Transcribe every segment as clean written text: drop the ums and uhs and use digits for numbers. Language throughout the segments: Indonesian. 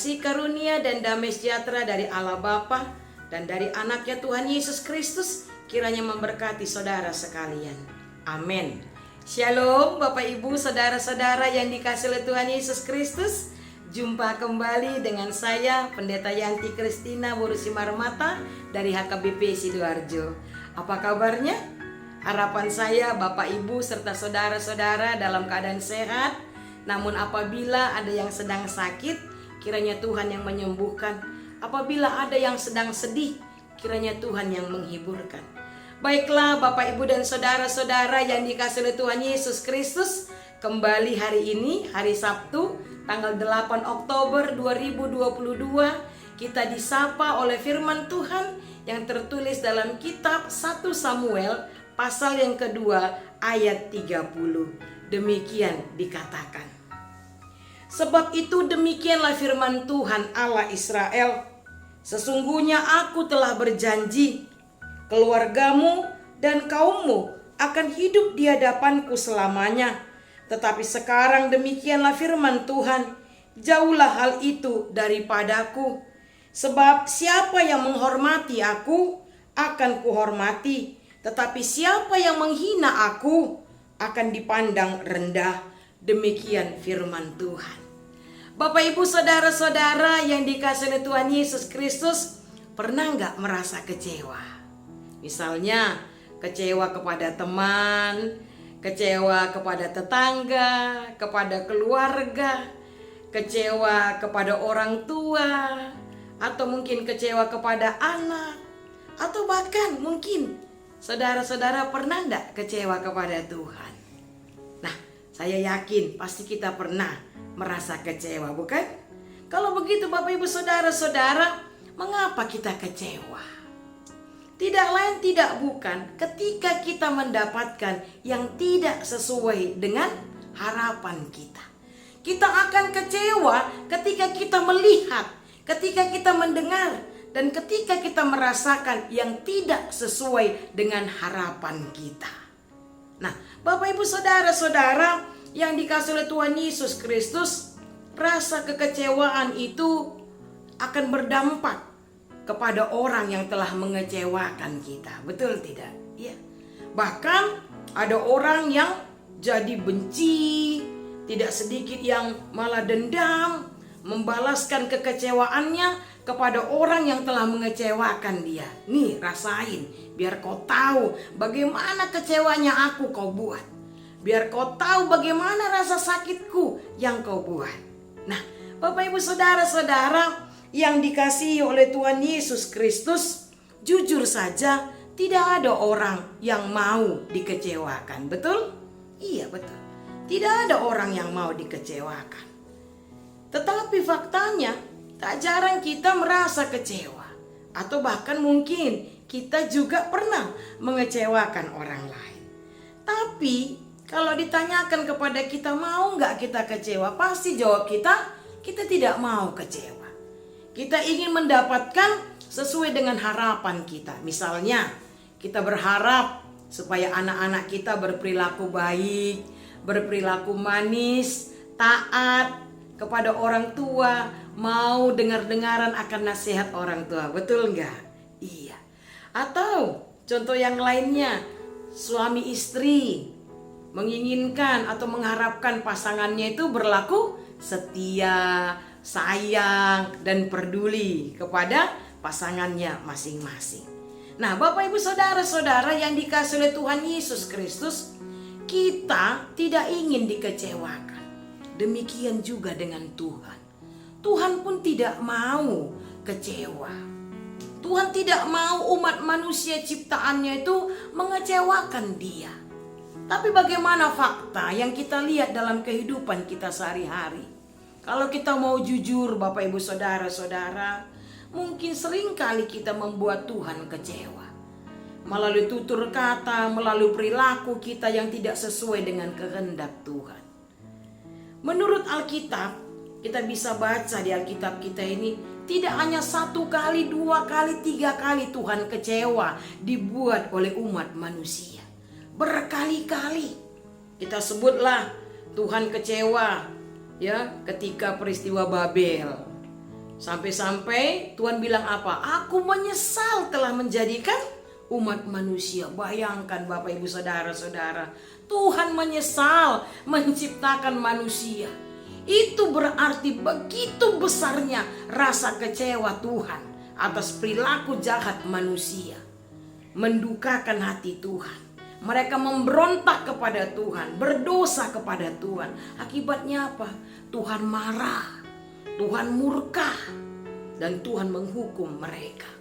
Kasih karunia dan damai sejahtera dari Allah Bapa dan dari anaknya Tuhan Yesus Kristus kiranya memberkati saudara sekalian. Amin. Shalom Bapak Ibu, saudara-saudara yang dikasihi oleh Tuhan Yesus Kristus. Jumpa kembali dengan saya Pendeta Yanti Kristina Borusimarmata dari HKBP Sidoarjo. Apa kabarnya? Harapan saya Bapak Ibu serta saudara-saudara dalam keadaan sehat. Namun apabila ada yang sedang sakit, kiranya Tuhan yang menyembuhkan. Apabila ada yang sedang sedih, kiranya Tuhan yang menghiburkan. Baiklah Bapak Ibu dan saudara-saudara yang dikasihi oleh Tuhan Yesus Kristus, kembali hari ini, hari Sabtu, tanggal 8 Oktober 2022, kita disapa oleh firman Tuhan yang tertulis dalam kitab 1 Samuel pasal yang kedua ayat 30. Demikian dikatakan. Sebab itu demikianlah firman Tuhan Allah Israel. Sesungguhnya aku telah berjanji, keluargamu dan kaummu akan hidup di hadapanku selamanya. Tetapi sekarang demikianlah firman Tuhan, jauhlah hal itu daripadaku. Sebab siapa yang menghormati aku, akan kuhormati. Tetapi siapa yang menghina aku, akan dipandang rendah. Demikian firman Tuhan. Bapak Ibu saudara-saudara yang dikasihi Tuhan Yesus Kristus, pernah nggak merasa kecewa? Misalnya kecewa kepada teman, kecewa kepada tetangga, kepada keluarga, kecewa kepada orang tua, atau mungkin kecewa kepada anak, atau bahkan mungkin saudara-saudara pernah nggak kecewa kepada Tuhan? Nah, saya yakin pasti kita pernah merasa kecewa, bukan? Kalau begitu Bapak Ibu saudara-saudara, mengapa kita kecewa? Tidak lain tidak bukan ketika kita mendapatkan yang tidak sesuai dengan harapan kita. Kita akan kecewa ketika kita melihat, ketika kita mendengar, dan ketika kita merasakan yang tidak sesuai dengan harapan kita. Nah, Bapak Ibu saudara-saudara yang dikasihi oleh Tuhan Yesus Kristus, rasa kekecewaan itu akan berdampak kepada orang yang telah mengecewakan kita. Betul tidak? Ya. Bahkan ada orang yang jadi benci, tidak sedikit yang malah dendam, membalaskan kekecewaannya kepada orang yang telah mengecewakan dia. Nih, rasain, biar kau tahu bagaimana kecewanya aku kau buat. Biar kau tahu bagaimana rasa sakitku yang kau buat. Nah, Bapak Ibu saudara-saudara yang dikasihi oleh Tuhan Yesus Kristus, jujur saja tidak ada orang yang mau dikecewakan. Betul? Iya, betul. Tidak ada orang yang mau dikecewakan. Tetapi faktanya tak jarang kita merasa kecewa. Atau bahkan mungkin kita juga pernah mengecewakan orang lain. Tapi kalau ditanyakan kepada kita, mau nggak kita kecewa? Pasti jawab kita tidak mau kecewa. Kita ingin mendapatkan sesuai dengan harapan kita. Misalnya, kita berharap supaya anak-anak kita berperilaku baik, berperilaku manis, taat kepada orang tua, mau dengar-dengaran akan nasihat orang tua. Betul nggak? Iya. Atau contoh yang lainnya, suami istri menginginkan atau mengharapkan pasangannya itu berlaku setia, sayang, dan peduli kepada pasangannya masing-masing. Nah, Bapak Ibu saudara-saudara yang dikasihi oleh Tuhan Yesus Kristus, kita tidak ingin dikecewakan. Demikian juga dengan Tuhan. Tuhan pun tidak mau kecewa. Tuhan tidak mau umat manusia ciptaannya itu mengecewakan Dia. Tapi bagaimana fakta yang kita lihat dalam kehidupan kita sehari-hari? Kalau kita mau jujur Bapak Ibu saudara-saudara, mungkin sering kali kita membuat Tuhan kecewa. Melalui tutur kata, melalui perilaku kita yang tidak sesuai dengan kehendak Tuhan. Menurut Alkitab, kita bisa baca di Alkitab kita ini, tidak hanya 1 kali, 2 kali, 3 kali Tuhan kecewa dibuat oleh umat manusia. Berkali-kali. Kita sebutlah Tuhan kecewa ya ketika peristiwa Babel. Sampai-sampai Tuhan bilang apa? Aku menyesal telah menjadikan umat manusia. Bayangkan Bapak Ibu Saudara-saudara, Tuhan menyesal menciptakan manusia. Itu berarti begitu besarnya rasa kecewa Tuhan atas perilaku jahat manusia. Mendukakan hati Tuhan. Mereka memberontak kepada Tuhan, berdosa kepada Tuhan. Akibatnya apa? Tuhan marah, Tuhan murka, dan Tuhan menghukum mereka.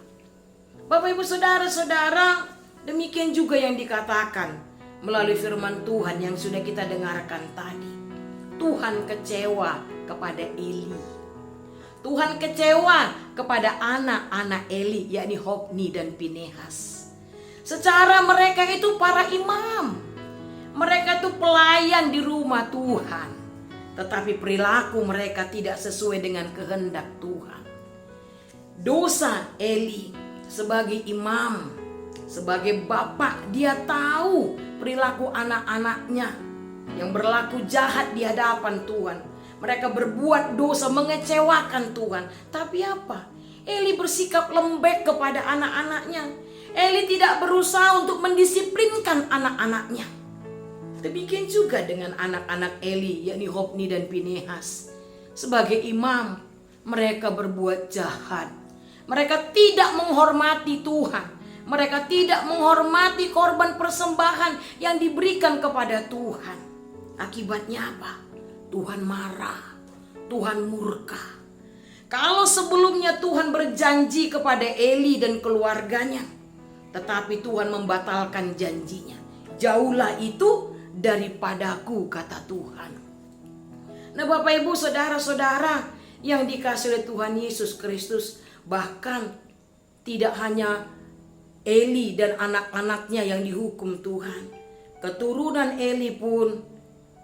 Bapak Ibu Saudara-saudara, demikian juga yang dikatakan melalui firman Tuhan yang sudah kita dengarkan tadi. Tuhan kecewa kepada Eli. Tuhan kecewa kepada anak-anak Eli, yakni Hofni dan Pinehas. Secara mereka itu para imam, mereka itu pelayan di rumah Tuhan, tetapi perilaku mereka tidak sesuai dengan kehendak Tuhan. Dosa Eli sebagai imam, sebagai bapak, dia tahu perilaku anak-anaknya yang berlaku jahat di hadapan Tuhan. Mereka berbuat dosa, mengecewakan Tuhan. Tapi apa? Eli bersikap lembek kepada anak-anaknya. Eli tidak berusaha untuk mendisiplinkan anak-anaknya. Demikian juga dengan anak-anak Eli, yakni Hofni dan Pinehas. Sebagai imam, mereka berbuat jahat. Mereka tidak menghormati Tuhan. Mereka tidak menghormati korban persembahan yang diberikan kepada Tuhan. Akibatnya apa? Tuhan marah, Tuhan murka. Kalau sebelumnya Tuhan berjanji kepada Eli dan keluarganya, tetapi Tuhan membatalkan janjinya. Jauhlah itu daripadaku, kata Tuhan. Nah Bapak Ibu Saudara-saudara yang dikasihi oleh Tuhan Yesus Kristus, bahkan tidak hanya Eli dan anak-anaknya yang dihukum Tuhan. Keturunan Eli pun,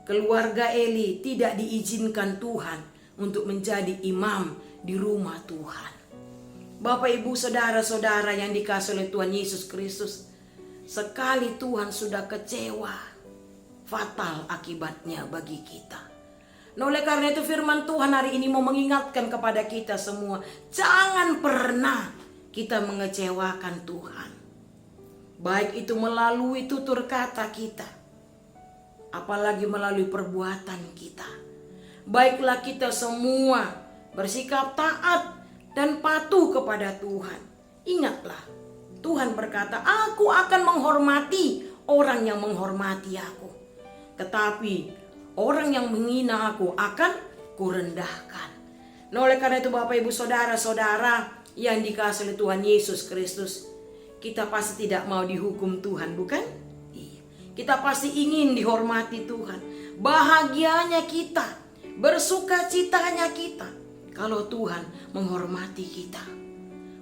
keluarga Eli tidak diizinkan Tuhan untuk menjadi imam di rumah Tuhan. Bapak Ibu Saudara-saudara yang dikasihi oleh Tuhan Yesus Kristus, sekali Tuhan sudah kecewa, fatal akibatnya bagi kita. Nah oleh karena itu firman Tuhan hari ini mau mengingatkan kepada kita semua, jangan pernah kita mengecewakan Tuhan. Baik itu melalui tutur kata kita, apalagi melalui perbuatan kita. Baiklah kita semua bersikap taat dan patuh kepada Tuhan. Ingatlah, Tuhan berkata, aku akan menghormati orang yang menghormati aku. Tetapi orang yang menghina aku akan kurendahkan. Nah oleh karena itu Bapak Ibu Saudara-saudara yang dikasihi Tuhan Yesus Kristus, kita pasti tidak mau dihukum Tuhan, bukan? Iya. Kita pasti ingin dihormati Tuhan. Bahagianya kita, bersukacitanya kita kalau Tuhan menghormati kita.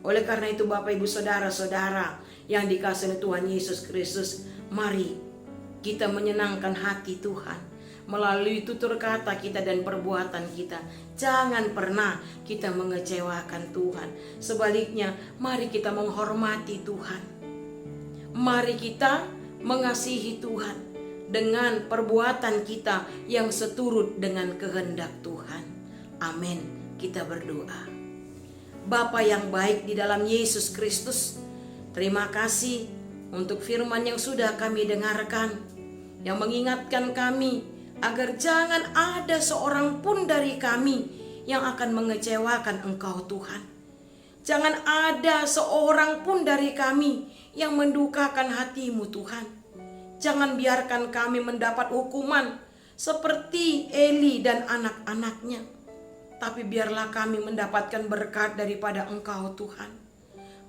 Oleh karena itu Bapak Ibu Saudara-saudara yang dikasihi Tuhan Yesus Kristus, mari kita menyenangkan hati Tuhan melalui tutur kata kita dan perbuatan kita. Jangan pernah kita mengecewakan Tuhan. Sebaliknya, mari kita menghormati Tuhan. Mari kita mengasihi Tuhan dengan perbuatan kita yang seturut dengan kehendak Tuhan. Amin. Kita berdoa. Bapa yang baik di dalam Yesus Kristus, terima kasih untuk firman yang sudah kami dengarkan, yang mengingatkan kami agar jangan ada seorang pun dari kami yang akan mengecewakan Engkau Tuhan. Jangan ada seorang pun dari kami yang mendukakan hati-Mu Tuhan. Jangan biarkan kami mendapat hukuman seperti Eli dan anak-anaknya. Tapi biarlah kami mendapatkan berkat daripada Engkau Tuhan.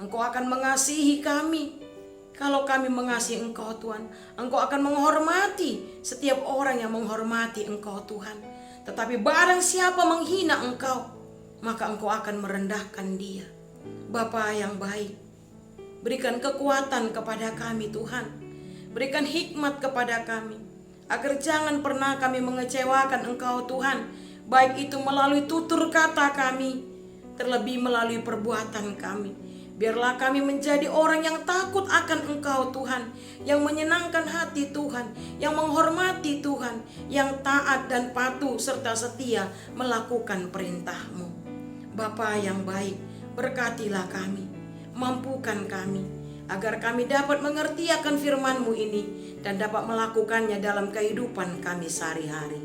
Engkau akan mengasihi kami. Kalau kami mengasihi Engkau Tuhan, Engkau akan menghormati setiap orang yang menghormati Engkau Tuhan. Tetapi barang siapa menghina Engkau, maka Engkau akan merendahkan dia. Bapa yang baik, berikan kekuatan kepada kami Tuhan. Berikan hikmat kepada kami, agar jangan pernah kami mengecewakan Engkau Tuhan. Baik itu melalui tutur kata kami, terlebih melalui perbuatan kami. Biarlah kami menjadi orang yang takut akan Engkau Tuhan, yang menyenangkan hati Tuhan, yang menghormati Tuhan, yang taat dan patuh serta setia melakukan perintah-Mu. Bapa yang baik, berkatilah kami, mampukan kami, agar kami dapat mengerti akan firman-Mu ini dan dapat melakukannya dalam kehidupan kami sehari-hari.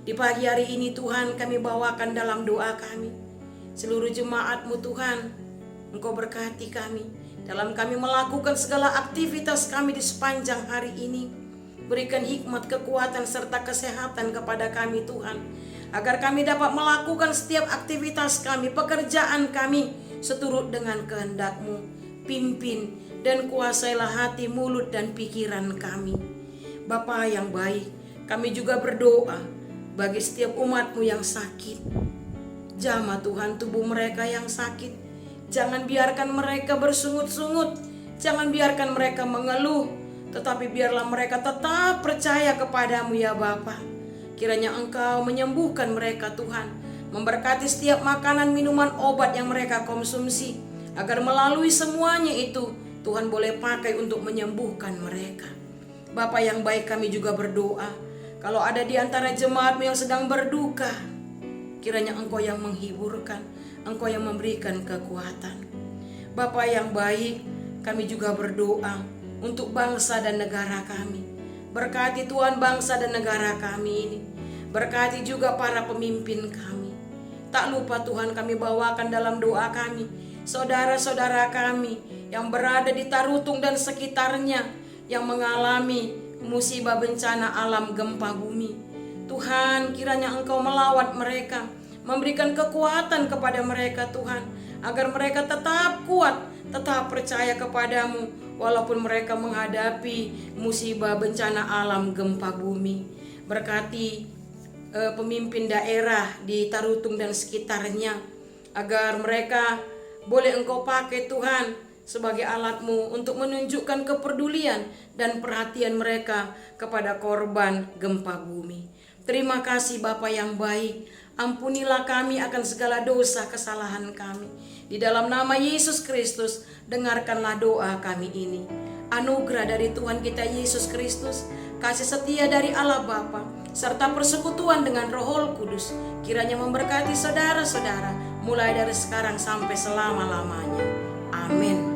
Di pagi hari ini Tuhan, kami bawakan dalam doa kami seluruh jemaat-Mu Tuhan. Engkau berkati kami dalam kami melakukan segala aktivitas kami di sepanjang hari ini. Berikan hikmat, kekuatan, serta kesehatan kepada kami Tuhan, agar kami dapat melakukan setiap aktivitas kami, pekerjaan kami seturut dengan kehendak-Mu. Pimpin dan kuasailah hati, mulut, dan pikiran kami. Bapa yang baik, kami juga berdoa bagi setiap umat-Mu yang sakit. Jamah Tuhan tubuh mereka yang sakit. Jangan biarkan mereka bersungut-sungut, jangan biarkan mereka mengeluh, tetapi biarlah mereka tetap percaya kepadamu ya Bapa. Kiranya Engkau menyembuhkan mereka Tuhan, memberkati setiap makanan, minuman, obat yang mereka konsumsi, agar melalui semuanya itu Tuhan boleh pakai untuk menyembuhkan mereka. Bapa yang baik, kami juga berdoa, kalau ada di antara jemaat-Mu yang sedang berduka, kiranya Engkau yang menghiburkan, Engkau yang memberikan kekuatan. Bapa yang baik, kami juga berdoa untuk bangsa dan negara kami. Berkati Tuhan bangsa dan negara kami ini. Berkati juga para pemimpin kami. Tak lupa Tuhan, kami bawakan dalam doa kami saudara-saudara kami yang berada di Tarutung dan sekitarnya, yang mengalami musibah bencana alam gempa bumi. Tuhan, kiranya Engkau melawat mereka, memberikan kekuatan kepada mereka Tuhan, agar mereka tetap kuat, tetap percaya kepadamu, walaupun mereka menghadapi musibah bencana alam gempa bumi. Berkati pemimpin daerah di Tarutung dan sekitarnya, agar mereka boleh Engkau pakai Tuhan sebagai alat-Mu untuk menunjukkan kepedulian dan perhatian mereka kepada korban gempa bumi. Terima kasih Bapa yang baik, ampunilah kami akan segala dosa kesalahan kami. Di dalam nama Yesus Kristus, dengarkanlah doa kami ini. Anugerah dari Tuhan kita Yesus Kristus, kasih setia dari Allah Bapa, serta persekutuan dengan Roh Kudus, kiranya memberkati saudara-saudara mulai dari sekarang sampai selama-lamanya. Amin.